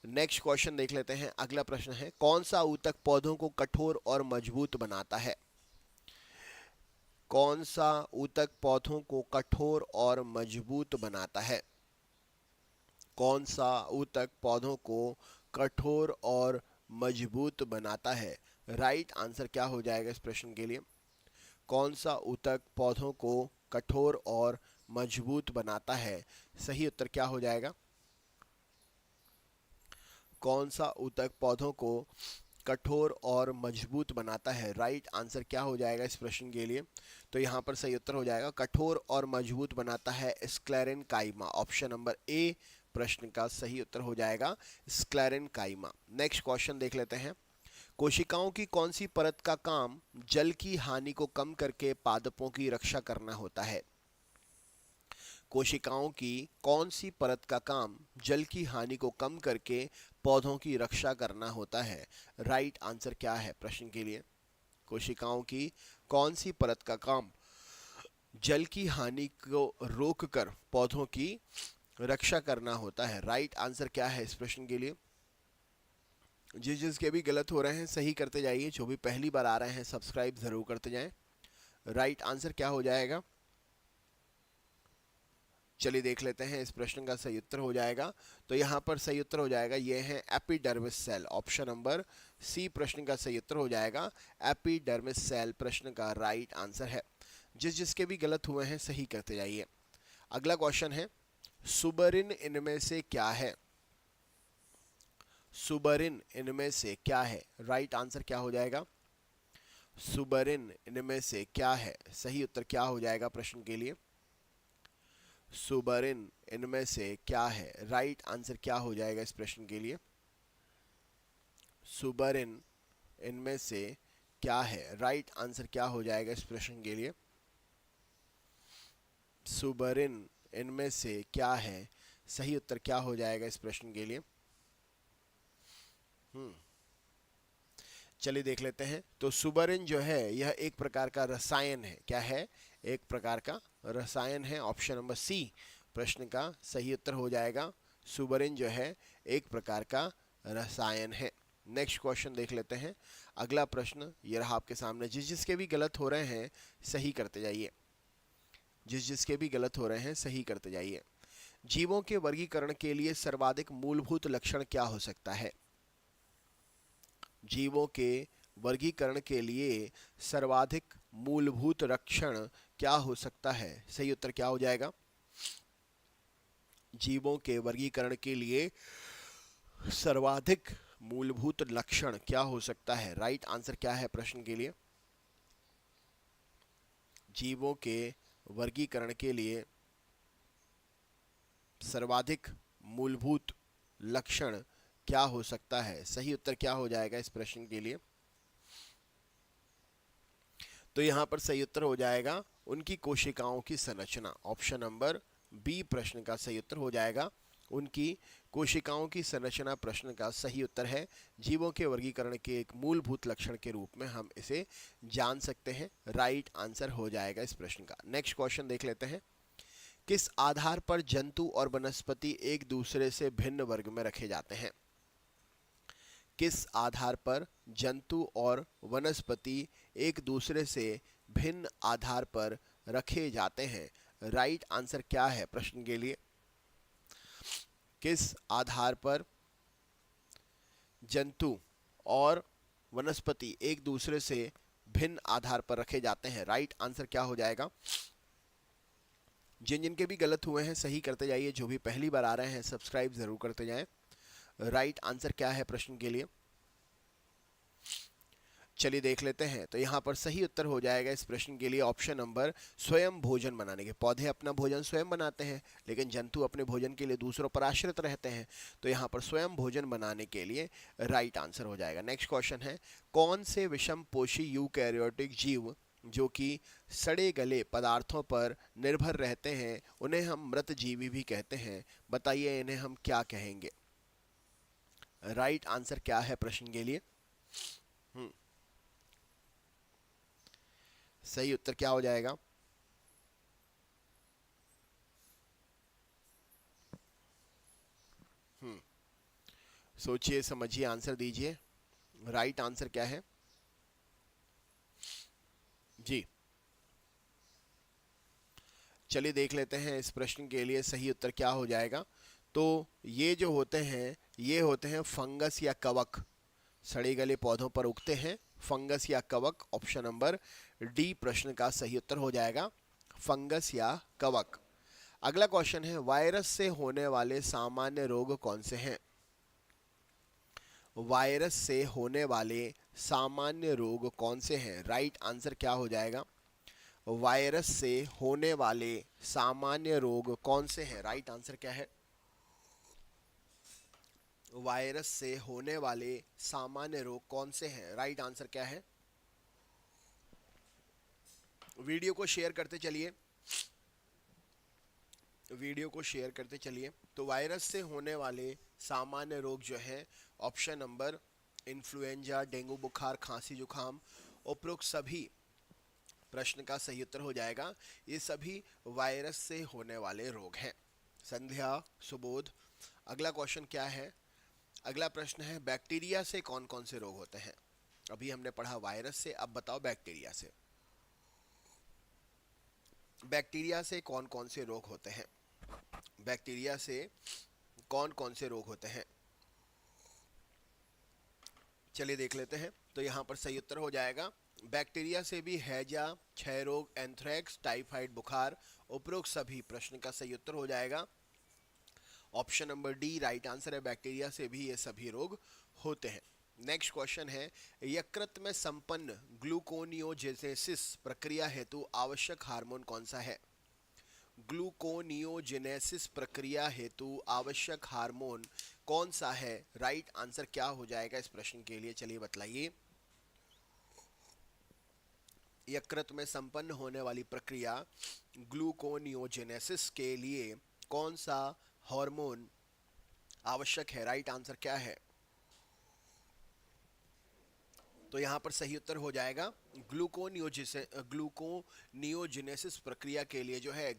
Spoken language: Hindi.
नेक्स्ट क्वेश्चन देख लेते हैं। अगला प्रश्न है, कौन सा ऊतक पौधों को कठोर और मजबूत बनाता है? कौन सा ऊतक पौधों को कठोर और मजबूत बनाता है? कौन सा ऊतक पौधों को कठोर और मजबूत बनाता है? राइट आंसर क्या हो जाएगा इस प्रश्न के लिए? कौन सा ऊतक पौधों को कठोर और मजबूत बनाता है? सही उत्तर क्या हो जाएगा? कौन सा ऊतक पौधों को कठोर और मजबूत बनाता है? राइट आंसर क्या हो जाएगा इस प्रश्न के लिए? तो यहाँ पर सही उत्तर हो जाएगा, कठोर और मजबूत बनाता है स्क्लेरेन काइमा। ऑप्शन नंबर ए प्रश्न का सही उत्तर हो जाएगा स्क्लेरेन काइमा। नेक्स्ट क्वेश्चन देख लेते हैं। कोशिकाओं की कौन सी परत का काम जल की हानि को कम करके पादपों की रक्षा करना होता है? कोशिकाओं की कौन सी परत का काम जल की हानि को कम करके पौधों की रक्षा करना होता है? राइट आंसर क्या है प्रश्न के लिए? कोशिकाओं की कौन सी परत का काम जल की हानि को रोककर पौधों की रक्षा करना होता है? राइट आंसर क्या है इस प्रश्न के लिए? जिसके भी गलत हो रहे हैं सही करते जाइए, जो भी पहली बार आ रहे हैं सब्सक्राइब जरूर करते जाएं। राइट आंसर क्या हो जाएगा? चलिए देख लेते हैं। इस प्रश्न का सही उत्तर हो जाएगा, तो यहाँ पर सही उत्तर हो जाएगा ये है epidermis cell. Option number C प्रश्न का सही उत्तर हो जाएगा एपिडर्मिस सेल प्रश्न का राइट आंसर है। जिसके भी गलत हुए हैं सही करते जाइए। अगला क्वेश्चन है, सुबरिन इनमें से क्या है? सुबरिन इनमें से क्या है? राइट आंसर क्या हो जाएगा? सुबरिन इनमें से क्या है? सही उत्तर क्या हो जाएगा प्रश्न के लिए? सुबरिन इनमें से क्या है? राइट आंसर क्या हो जाएगा इस प्रश्न के लिए? सुबरिन इनमें से क्या है? राइट आंसर क्या हो जाएगा इस प्रश्न के लिए? सुबरिन इनमें से क्या है? सही उत्तर क्या हो जाएगा इस प्रश्न के लिए? चलिए देख लेते हैं। तो सुबरिन जो है यह एक प्रकार का रसायन है। क्या है? एक प्रकार का रसायन है। ऑप्शन नंबर सी प्रश्न का सही उत्तर हो जाएगा। सुबरिन जो है एक प्रकार का रसायन है। नेक्स्ट क्वेश्चन देख लेते हैं। अगला प्रश्न ये रहा आपके सामने। जिसके भी गलत हो रहे हैं सही करते जाइए। जिसके भी गलत हो रहे हैं सही करते जाइए। जीवों के वर्गीकरण के लिए सर्वाधिक मूलभूत लक्षण क्या हो सकता है? जीवों के वर्गीकरण के लिए सर्वाधिक मूलभूत लक्षण क्या हो सकता है? सही उत्तर क्या हो जाएगा? जीवों के वर्गीकरण के लिए सर्वाधिक मूलभूत लक्षण क्या हो सकता है? राइट आंसर क्या है प्रश्न के लिए? जीवों के वर्गीकरण के लिए सर्वाधिक मूलभूत लक्षण क्या हो सकता है? सही उत्तर क्या हो जाएगा इस प्रश्न के लिए? तो यहाँ पर सही उत्तर हो जाएगा उनकी कोशिकाओं की संरचना। ऑप्शन नंबर बी प्रश्न का सही उत्तर हो जाएगा उनकी कोशिकाओं की संरचना प्रश्न का सही उत्तर है। जीवों के वर्गीकरण के एक मूलभूत लक्षण के रूप में हम इसे जान सकते हैं। राइट आंसर हो जाएगा इस प्रश्न का। नेक्स्ट क्वेश्चन देख लेते हैं। किस आधार पर जंतु और वनस्पति एक दूसरे से भिन्न वर्ग में रखे जाते हैं? किस आधार पर जंतु और वनस्पति एक दूसरे से भिन्न आधार पर रखे जाते हैं? राइट आंसर क्या है प्रश्न के लिए? किस आधार पर जंतु और वनस्पति एक दूसरे से भिन्न आधार पर रखे जाते हैं? राइट आंसर क्या हो जाएगा? जिनके भी गलत हुए हैं सही करते जाइए, जो भी पहली बार आ रहे हैं सब्सक्राइब जरूर करते जाएं। राइट आंसर क्या है प्रश्न के लिए? चलिए देख लेते हैं। तो यहाँ पर सही उत्तर हो जाएगा इस प्रश्न के लिए ऑप्शन नंबर स्वयं भोजन बनाने के। पौधे अपना भोजन स्वयं बनाते हैं, लेकिन जंतु अपने भोजन के लिए दूसरों पर आश्रित रहते हैं। तो यहाँ पर स्वयं भोजन बनाने के लिए राइट आंसर हो जाएगा। नेक्स्ट क्वेश्चन है, कौन से विषम पोषी यूकैरियोटिक जीव जो कि सड़े गले पदार्थों पर निर्भर रहते हैं उन्हें हम मृत जीवी भी कहते हैं? बताइए इन्हें हम क्या कहेंगे? राइट आंसर क्या है प्रश्न के लिए? सही उत्तर क्या हो जाएगा? सोचिए समझिए आंसर दीजिए। राइट आंसर क्या है जी? चलिए देख लेते हैं इस प्रश्न के लिए सही उत्तर क्या हो जाएगा। तो ये जो होते हैं ये होते हैं फंगस या कवक, सड़े गले पौधों पर उगते हैं, फंगस या कवक। ऑप्शन नंबर डी प्रश्न का सही उत्तर हो जाएगा, फंगस या कवक। अगला क्वेश्चन है वायरस से होने वाले सामान्य रोग कौन से हैं? वायरस से होने वाले सामान्य रोग कौन से हैं? राइट आंसर क्या हो जाएगा? वायरस से होने वाले सामान्य रोग कौन से हैं? राइट आंसर क्या है? वायरस से होने वाले सामान्य रोग कौन से हैं? राइट आंसर क्या है? वीडियो को शेयर करते चलिए, वीडियो को शेयर करते चलिए। तो वायरस से होने वाले सामान्य रोग जो है ऑप्शन नंबर इन्फ्लुएंजा, डेंगू बुखार, खांसी जुकाम, उपरोक्त सभी प्रश्न का सही उत्तर हो जाएगा। ये सभी वायरस से होने वाले रोग हैं। संध्या, सुबोध। अगला क्वेश्चन क्या है? अगला प्रश्न है बैक्टीरिया से कौन कौन से रोग होते हैं? अभी हमने पढ़ा वायरस से, अब बताओ बैक्टीरिया से। बैक्टीरिया से कौन कौन से रोग होते हैं? बैक्टीरिया से कौन कौन से रोग होते हैं? चलिए देख लेते हैं। तो यहाँ पर सही उत्तर हो जाएगा, बैक्टीरिया से भी हैजा, क्षय रोग, एंथ्रेक्स, टाइफाइड बुखार। उपरोक्त सभी प्रश्न का सही उत्तर हो जाएगा option number D right answer है, बैक्टीरिया से भी ये सभी रोग होते हैं। नेक्स्ट क्वेश्चन है यकृत में संपन्न ग्लूकोनियोजेनेसिस प्रक्रिया हेतु आवश्यक हार्मोन कौन सा है? ग्लूकोनियोजेनेसिस प्रक्रिया हेतु आवश्यक हार्मोन कौन सा है? राइट आंसर क्या हो जाएगा इस प्रश्न के लिए? चलिए बतलाइए। यकृत में संपन्न होने वाली प्रक्रिया ग्लूकोनियोजेनेसिस के लिए कौन सा हार्मोन आवश्यक है? राइट आंसर क्या है? तो यहाँ पर सही उत्तर हो जाएगा ग्लूकोनियोजेनेसिस प्रक्रिया के लिए जो है